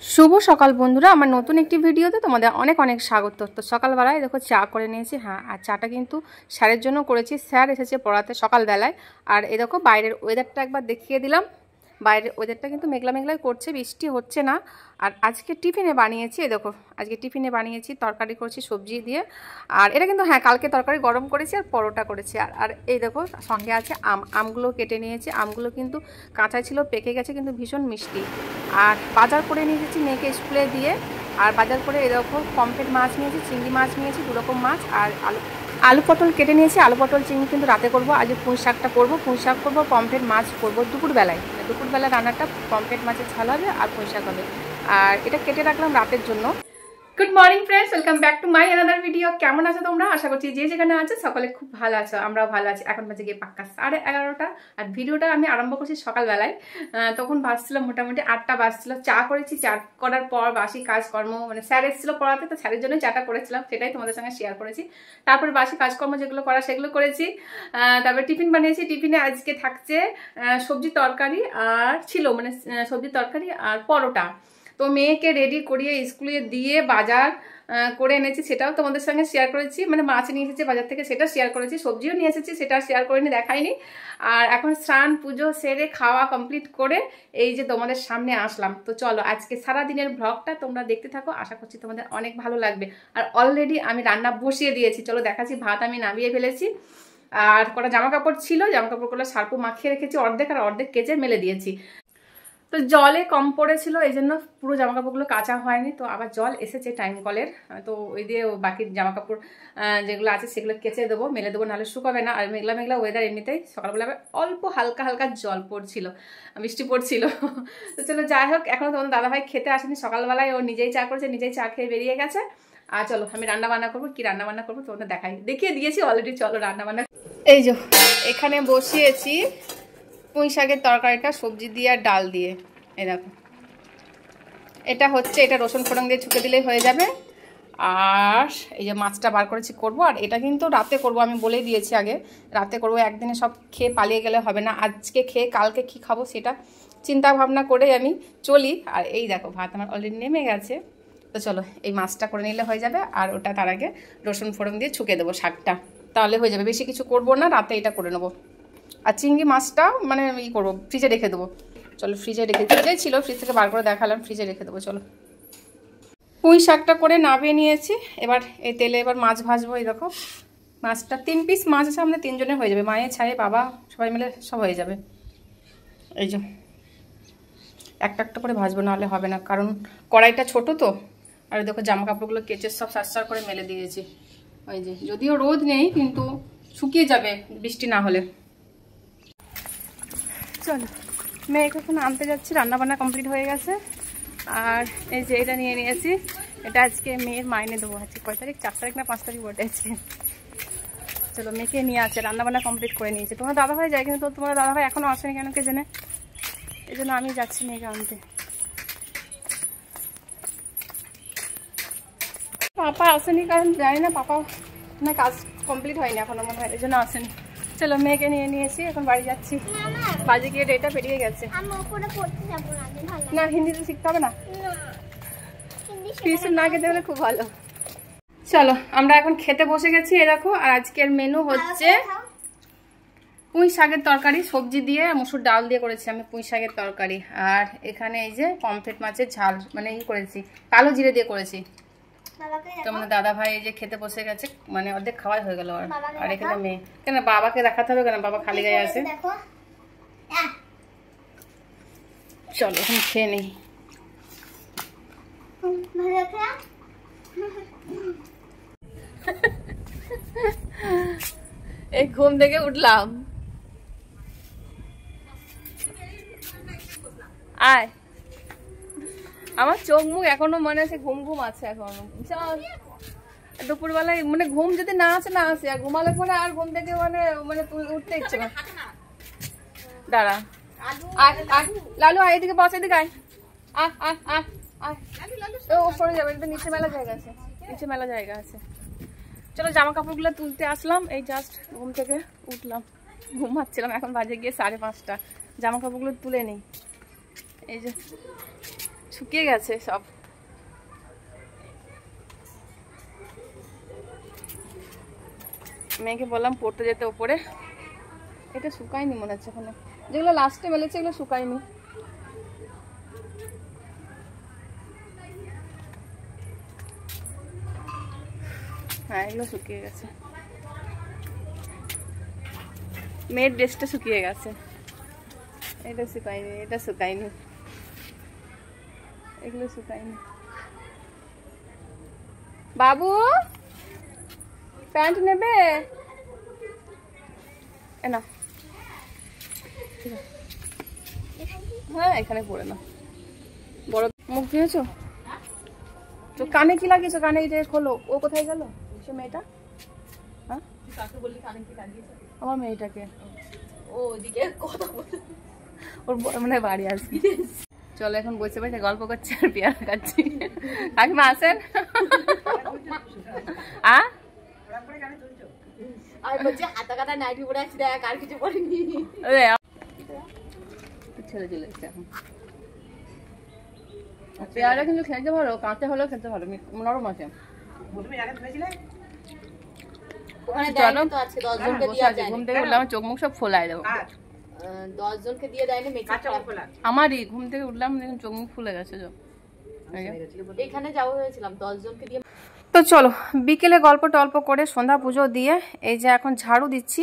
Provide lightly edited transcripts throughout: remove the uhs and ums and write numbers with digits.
শুভ সকাল বন্ধুরা, আমার নতুন একটি ভিডিওতে তোমাদের অনেক অনেক স্বাগত। তো সকালবেলায় দেখো চা করে নিয়েছি। হ্যাঁ, আর চাটা কিন্তু স্যারের জন্য করেছি। স্যার এসেছে পড়াতে সকালবেলায়। আর এই দেখো বাইরের ওয়েদারটা একবার দেখিয়ে দিলাম। বাইরের ওয়েদারটা কিন্তু মেঘলা মেঘলাই করছে, বৃষ্টি হচ্ছে না। আর আজকে টিফিনে বানিয়েছি, এই দেখো আজকে টিফিনে বানিয়েছি তরকারি করেছি সবজি দিয়ে। আর এটা কিন্তু হ্যাঁ কালকে তরকারি গরম করেছি আর পরোটা করেছি। আর এই দেখো সঙ্গে আছে আমগুলো কেটে নিয়েছি। আমগুলো কিন্তু কাঁচা ছিল, পেকে গেছে কিন্তু ভীষণ মিষ্টি। আর বাজার করে নিয়ে এসেছি মেয়েকে স্কুলে দিয়ে। আর বাজার করে এরকম পমফ্রেট মাছ নিয়েছি, চিংড়ি মাছ নিয়েছি, 2 রকম মাছ। আর আলু পটল কেটে নিয়েছি। আলু পটল চিংড়ি কিন্তু রাতে করবো। আজ পুঁই শাকটা করবো, পুঁই শাক করবো, পমফ্রেট মাছ করবো দুপুরবেলায়। দুপুরবেলা রান্নাটা পমফ্রেট মাছের ঝাল হবে আর পুঁই শাক হবে। আর এটা কেটে রাখলাম রাতের জন্য। Good morning friends, welcome back to my another video. কেমন আছো তোমরা? আশা করছি যে যেখানে আছো সকলে খুব ভালো আছো। আমরাও ভালো আছি। এখন বাজে গিয়ে পাক্কা 11:30। আর ভিডিওটা আমি আরম্ভ করছি সকালবেলায়। তখন বাজছিল মোটামুটি 8টা বাজছিল। চা করেছি, চা করার পর বাসি কাজকর্ম, মানে স্যার এসেছিলো পড়াতে, তো স্যারের জন্য চাটা করেছিলাম, সেটাই তোমাদের সঙ্গে শেয়ার করেছি। তারপর বাসি কাজকর্ম যেগুলো করা সেগুলো করেছি। তারপর টিফিন বানিয়েছি। টিফিনে আজকে থাকছে সবজি তরকারি আর ছিল মানে সবজি তরকারি আর পরোটা। তো মেয়েকে রেডি করিয়ে স্কুলে দিয়ে বাজার করে এনেছি, সেটাও তোমাদের সঙ্গে শেয়ার করেছি। মানে মাছ নিয়ে এসেছি বাজার থেকে, সেটা শেয়ার করেছি। সবজিও নিয়ে এসেছি, সেটা শেয়ার করিনি, দেখাইনি। আর এখন স্নান পুজো সেরে খাওয়া কমপ্লিট করে এই যে তোমাদের সামনে আসলাম। তো চলো আজকে সারাদিনের ব্লগটা তোমরা দেখতে থাকো, আশা করছি তোমাদের অনেক ভালো লাগবে। আর অলরেডি আমি রান্না বসিয়ে দিয়েছি, চলো দেখাচ্ছি। ভাত আমি নামিয়ে ফেলেছি। আর কটা জামা কাপড় ছিল, জামা কাপড়গুলো সার্পু মাখিয়ে রেখেছি অর্ধেক, আর অর্ধেক কেচে মেলে দিয়েছি। তো জলে কম পড়েছিল, এই জন্য পুরো জামাকাপড়গুলো কাচা হয়নি। তো আবার জল এসেছে টাইম কলের, তো ওই দিয়ে বাকি জামাকাপড় যেগুলো আছে সেগুলো কেচে দেবো, মেলে দেবো, নাহলে শুকাবে না। আর মেঘলা মেঘলা ওয়েদার এমনিতেই, সকালবেলা অল্প হালকা হালকা জল পড়ছিল, বৃষ্টি পড়ছিল। তো চলো যাই হোক, এখনও তোমাদের দাদাভাই খেতে আসেনি। সকালবেলায় ও নিজেই চা করেছে, নিজেই চা খেয়ে বেরিয়ে গেছে। আর চলো আমি রান্না বান্না করবো। কি রান্না বান্না করবো তোমাদের দেখিয়ে দিয়েছি অলরেডি। চলো রান্না বান্না। এই যে এখানে বসিয়েছি পুঁই শাকের তরকারিটা সবজি দিয়ে আর ডাল দিয়ে। এই দেখো এটা হচ্ছে, এটা রসুন ফোড়ন দিয়ে ছুঁকে দিলেই হয়ে যাবে। আর এই যে মাছটা বার করেছি করব। আর এটা কিন্তু রাতে করব, আমি বলেই দিয়েছি আগে, রাতে করব। একদিনে সব খেয়ে পালিয়ে গেলে হবে না। আজকে খেয়ে কালকে কি খাবো সেটা চিন্তা ভাবনা করে আমি চলি। আর এই দেখো ভাত আমার অলরেডি নেমে গেছে। তো চলো এই মাছটা করে নিলে হয়ে যাবে। আর ওটা তার আগে রসুন ফোড়ন দিয়ে ছুঁকে দেবো শাকটা, তাহলে হয়ে যাবে। বেশি কিছু করবো না, রাতে এটা করে নেবো। আর চিংড়ি মাছটা মানে ই করবো, ফ্রিজে রেখে দেবো। চলো ফ্রিজে ফ্রিজে ছিল, ফ্রিজ থেকে বার করে দেখালাম, ফ্রিজে রেখে দেবো। চলো পুঁই শাকটা করে নামিয়ে নিয়েছি। এবার এই তেলে এবার মাছ ভাজবো। এই দেখো মাছটা 3 পিস মাছ আছে, আমাদের 3 জনের হয়ে যাবে, মায়ের ছায়ে বাবা সবাই মিলে সব হয়ে যাবে। এই যে একটা একটা করে ভাজবো, নাহলে হবে না, কারণ কড়াইটা ছোট তো। আর দেখো জামা কাপড়গুলো কেচে সব সার করে মেলে দিয়েছি। ওই যে যদিও রোদ নেই কিন্তু শুকিয়ে যাবে বৃষ্টি না হলে। চলো মেয়েকে এখন আনতে যাচ্ছি, রান্নাবান্না কমপ্লিট হয়ে গেছে। আর এই যে এটা নিয়ে নিয়েছি, এটা আজকে মেয়ের মাইনে দেবো। আজকে কয় তারিখ? 4 তারিখ না 5 তারিখ বটে আজকে। চলো মেয়েকে নিয়ে আছে, রান্নাবান্না কমপ্লিট করে নিয়েছে। তোমার দাদাভাই যায়, কিন্তু তোমার দাদাভাই এখনও আসেনি কেন কে জানে। এই জন্য আমি যাচ্ছি মেয়েকে আনতে। পাপা আসেনি কারণ জানি না, পাপা না কাজ কমপ্লিট হয়নি এখনো মনে হয়, এই জন্য আসেনি। চলো মেয়েকে নিয়ে নিয়েছি, এখন বাড়ি যাচ্ছি। বাজে গিয়ে ডেটা পেরিয়ে গেছে। না হিন্দি তো শিখতে হবে না, টিউশন না খেতে হলে খুব ভালো। চলো আমরা এখন খেতে বসে গেছি। এ দেখো, আর আজকের মেনু হচ্ছে পুঁই শাকের তরকারি সবজি দিয়ে, মুসুর ডাল দিয়ে করেছি আমি পুঁই শাকের তরকারি। আর এখানে এই যে পমফ্রেট মাছের ঝাল, মানে ই করেছি, কালো জিরে দিয়ে করেছি। তোমাদের দাদা ভাই এই যে খেতে বসে গেছে, মানে অর্ধেক খাওয়াই হয়ে গেল। আর এখানে মেয়ে, কেন বাবাকে দেখাতে হবে, কেন বাবা খালি গায়ে আছে। চলো এখন খেয়ে নেই। এই ঘুম থেকে উঠলাম, আয় আমার চোখ মুখ এখনো মনে আছে ঘুম ঘুম আছে এখনো। দুপুরবেলায় মানে ঘুম যদি না আসে না আসে, আর ঘুমালে পরে আর ঘুম থেকে মানে মানে উঠতে ইচ্ছে না। দাঁড়া লালু আয়, এদিকে বস, এদিকে আয়। ও সরে যাবে, নিচে মেলা জায়গা আছে, নিচে মেলা জায়গা আছে। চলো জামা কাপড়গুলো তুলতে আসলাম, এই জাস্ট ঘুম থেকে উঠলাম, ঘুমাচ্ছিলাম। এখন বাজে গিয়ে 5:30। জামা কাপড়গুলো তুলে নিই। এই যে শুকিয়ে গেছে সব। মেয়েকে বললাম পড়তে যেতে ওপরে। এটা শুকায়নি মনে হচ্ছে এখনো, যেগুলো লাস্টে মেলেছে এগুলো শুকায়নি। হ্যাঁ এগুলো শুকিয়ে গেছে। মেয়ের ড্রেসটা শুকিয়ে গেছে, এটা শুকায়নি, এটা শুকায়নি, এগুলো শুকায়নি। বাবু প্যান্ট নেবে? না হ্যাঁ এখানে পড়ে না। বড় মুখ ধুয়েছো? তো কানে কি লাগিয়েছো? কানে এই যে খোলো। ও কোথায় গেল সে মেয়েটা? হ্যাঁ আমার মেয়েটাকে ওর মানে বাড়ি আসবি। চলো এখন বসে বসে গল্প করছি আর পেয়ারা খাচ্ছি। কাকিমা আসেন। ছেলে চলে এসছে এখন। পেয়ারা কিন্তু খেতে ভালো, কাঁচা হলেও খেতে ভালো, নরম আছে। ঘুম থেকে উঠলে আমার চোখ মুখ সব ফোলায় দেবো। 10 জনকে দিয়ে দেয়নি আমারই ঘুম থেকে উঠলাম দেখুন চোখ মুখ ফুলে গেছে। এখানে যাওয়া হয়েছিলাম 10 জনকে দিয়ে। তো চলো বিকেলে গল্প টল্প করে সন্ধ্যা পুজো দিয়ে এই যে এখন ঝাড়ু দিচ্ছি।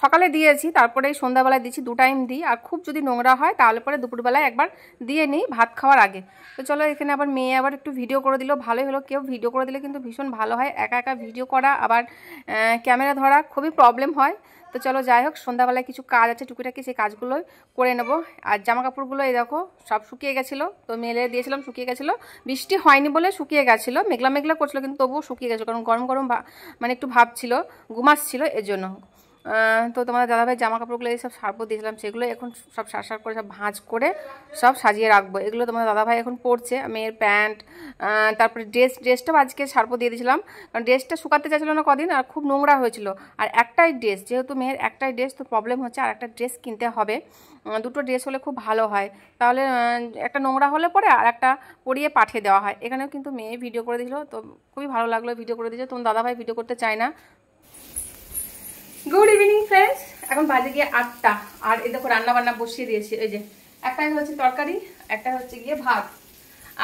সকালে দিয়েছি, তারপরে সন্ধ্যাবেলায় দিচ্ছি, 2 টাইম দিই। আর খুব যদি নোংরা হয় তাহলে পরে দুপুরবেলায় একবার দিয়ে নিই ভাত খাওয়ার আগে। তো চলো এখানে আবার মেয়ে আবার একটু ভিডিও করে দিল, ভালোই হলো। কেউ ভিডিও করে দিলে কিন্তু ভীষণ ভালো হয়। একা একা ভিডিও করা আবার ক্যামেরা ধরা খুবই প্রবলেম হয়। তো চলো যাই হোক, সন্ধ্যাবেলায় কিছু কাজ আছে টুকিটাকি, সেই কাজগুলোই করে নেব। আর জামা কাপড়গুলো এই দেখো সব শুকিয়ে গেছিলো, তো মেলে দিয়েছিলাম, শুকিয়ে গেছিলো। বৃষ্টি হয়নি বলে শুকিয়ে গেছিলো, মেঘলা মেঘলা করছিলো কিন্তু তবুও শুকিয়ে গেছিলো, কারণ গরম গরম মানে একটু ভাব ছিল, ঘুমাচ্ছিল এর জন্য। তো তোমাদের দাদাভাই জামা কাপড়গুলো এই সব সার্প দিয়েছিলাম, সেগুলো এখন সব সার করে সব ভাঁজ করে সব সাজিয়ে রাখবো। এগুলো তোমাদের দাদাভাই এখন পরছে। মেয়ের প্যান্ট, তারপরে ড্রেসটাও আজকে সার্প দিয়ে দিয়েছিলাম, কারণ ড্রেসটা শুকাতে চাইছিলো না কদিন, আর খুব নোংরা হয়েছিল। আর একটাই ড্রেস, যেহেতু মেয়ের একটাই ড্রেস, তো প্রবলেম হচ্ছে আর একটা ড্রেস কিনতে হবে। 2টো ড্রেস হলে খুব ভালো হয়, তাহলে একটা নোংরা হলে পরে আর একটা পরিয়ে পাঠিয়ে দেওয়া হয়। এখানেও কিন্তু মেয়ে ভিডিও করে দিয়েছিলো, তো খুবই ভালো লাগলো ভিডিও করে দিয়েছে। তোমার দাদাভাই ভিডিও করতে চায় না। গুড ইভিনিং ফ্রেন্ডস, এখন বাজে গিয়ে 8টা। আর এই দেখো রান্না বান্না বসিয়ে দিয়েছি। এই যে একটাই হচ্ছে তরকারি, একটা হচ্ছে গিয়ে ভাত।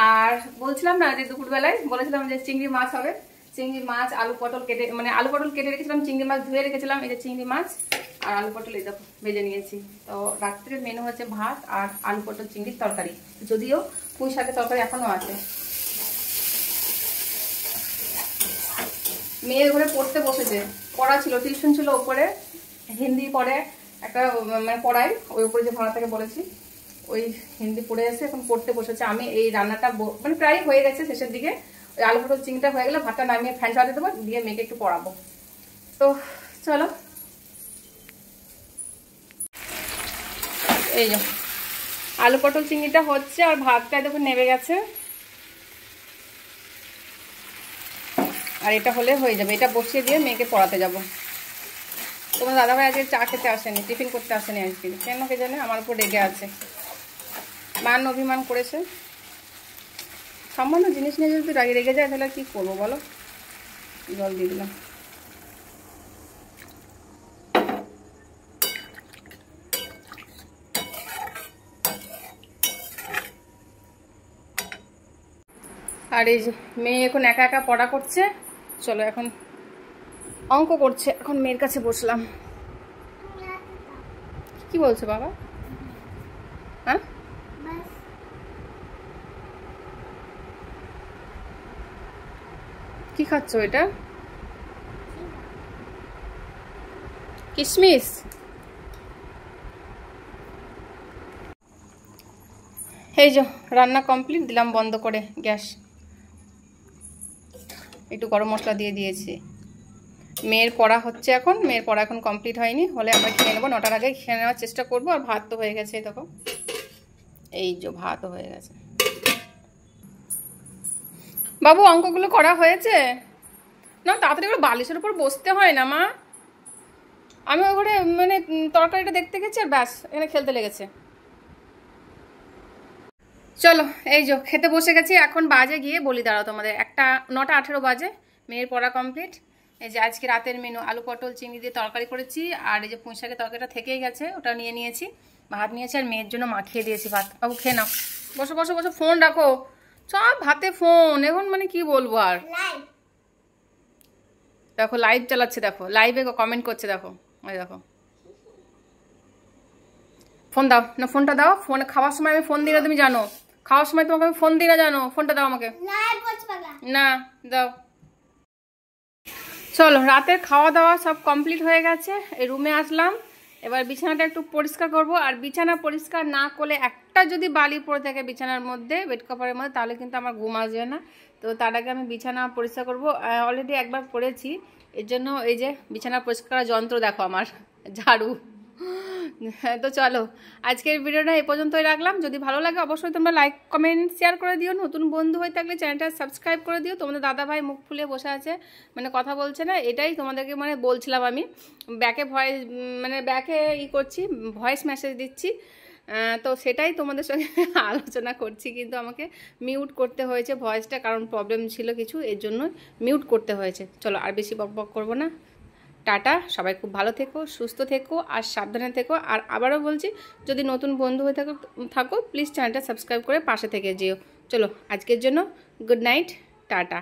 আর বলছিলাম না যে দুপুরবেলায় বলেছিলাম যে চিংড়ি মাছ হবে। চিংড়ি মাছ, আলু পটল কেটে, মানে আলু পটল কেটে রেখেছিলাম, চিংড়ি মাছ ধুয়ে রেখেছিলাম। এই যে চিংড়ি মাছ আর আলু পটল এই দেখো ভেজে নিয়েছি। তো রাত্রের মেনু হচ্ছে ভাত আর আলু পটল চিংড়ির তরকারি, যদিও পুঁই শাকের তরকারি এখনো আছে। মেয়ের ঘরে পড়তে বসেছে, পড়া ছিল, টিউশন ছিল ওপরে, হিন্দি পড়ে একটা, মানে পড়াই ওই উপরে যে ভাড়া থেকে বলেছি, ওই হিন্দি পড়ে এসে এখন পড়তে বসেছে। আমি এই রান্নাটা মানে প্রায় হয়ে গেছে, শেষের দিকে। ওই আলু পটল চিংড়িটা হয়ে গেলে ভাতটা নামিয়ে ফ্যান চালাতে দেবো, দিয়ে মেয়েকে একটু পড়াবো। তো চলো, এই যে আলু পটল চিংড়িটা হচ্ছে, আর ভাতটা দেখো নেমে গেছে। আর এটা হলে হয়ে যাবে, এটা বসিয়ে দিয়ে মেয়েকে পড়াতে যাব। তোমার দাদাভাই আজকে চা খেতে আসেনি, টিফিন করতে আসেনি আজকে, কেন কে জানে, আমার উপর রেগে আছে, মান অভিমান করেছে। সামান্য জিনিস নিয়ে যদি রেগে যায় তাহলে কি করবো বলো। জল দিয়ে দিলাম। আর এই যে মেয়ে এখন একা একা পড়া করছে। চলো এখন অঙ্ক করছে, এখন মেয়ের কাছে বসলাম। কি বলছো বাবা? হ্যাঁ কি খাচ্ছ? এটা কিশমিশ। এই যে রান্না কমপ্লিট, দিলাম বন্ধ করে গ্যাস, একটু গরম মশলা দিয়ে দিয়েছি। মেয়ের পড়া হচ্ছে এখন, মেয়ের পড়া এখন কমপ্লিট হয়নি, হলে আমরা খেয়ে নেবো, 9টার আগে খেয়ে নেওয়ার চেষ্টা করবো। আর ভাত তো হয়ে গেছে দেখো, এই যে ভাতও হয়ে গেছে। বাবু অঙ্কগুলো করা হয়েছে না? তাড়াতাড়ি করে বালিশের উপর বসতে হয় না মা? আমি ওই ঘরে মানে তরকারিটা দেখতে গেছি আর ব্যাস এখানে খেলতে লেগেছে। চলো এই যে খেতে বসে গেছি, এখন বাজে গিয়ে বলি দাঁড়াও তোমাদের 9:18 বাজে, মেয়ের পড়া কমপ্লিট। এই যে আজকে রাতের মেনু আলু পটল চিংড়ি দিয়ে তরকারি করেছি, আর এই যে পুঁই শাকের তরকারিটা থেকেই গেছে, ওটা নিয়ে নিয়েছি, ভাত নিয়েছি, আর মেয়ের জন্য মাখিয়ে দিয়েছি ভাত। বাবু খেয়ে নাও, বসো বসো বসো, ফোন রাখো, সব ভাতে ফোন এখন, মানে কি বলবো আর। দেখো লাইভ চালাচ্ছে, দেখো লাইভে কমেন্ট করছে, দেখো ওই দেখো। ফোন দাও না, ফোনটা দাও, ফোন খাওয়ার সময় আমি ফোন দিই না, তুমি জানো খাওয়ার সময় তোমাকে আমি ফোন দিই না জানো, ফোনটা দাও আমাকে। না দাও। চলো রাতের খাওয়া দাওয়া সব কমপ্লিট হয়ে গেছে, এই রুমে আসলাম, এবার বিছানাটা একটু পরিষ্কার করব। আর বিছানা পরিষ্কার না করলে একটা যদি বালি পড়ে থাকে বিছানার মধ্যে, বেড কভারের মধ্যে, তাহলে কিন্তু আমার ঘুম আসবে না। তো তার আগে আমি বিছানা পরিষ্কার করব, অলরেডি একবার করেছি, এর জন্য এই যে বিছানা পরিষ্কার করার যন্ত্র দেখো আমার, ঝাড়ু। তো চলো আজকের ভিডিওটা এই পর্যন্তই রাখলাম, যদি ভালো লাগে অবশ্যই তোমরা লাইক কমেন্ট শেয়ার করে দিও, নতুন বন্ধু হয়ে থাকলে চ্যানেলটা সাবস্ক্রাইব করে দিও। তোমাদের দাদা ভাই মুখ ফুলিয়ে বসে আছে, মানে কথা বলছে না, এটাই তোমাদেরকে মানে বলছিলাম আমি, ব্যাকে ভয়েস মানে ব্যাকে করছি, ভয়েস মেসেজ দিচ্ছি, তো সেটাই তোমাদের সঙ্গে আলোচনা করছি, কিন্তু আমাকে মিউট করতে হয়েছে ভয়েসটা, কারণ প্রবলেম ছিল কিছু, এর জন্য মিউট করতে হয়েছে। চলো আর বেশি বক বক করবো না, টাটা, সবাই খুব ভালো থেকো, সুস্থ থেকো, আর সাবধানে থেকো। আর আবারও বলছি, যদি নতুন বন্ধু হয়ে থাকো প্লিজ চ্যানেলটা সাবস্ক্রাইব করে পাশে থেকে যেও। চলো আজকের জন্য গুড নাইট, টাটা।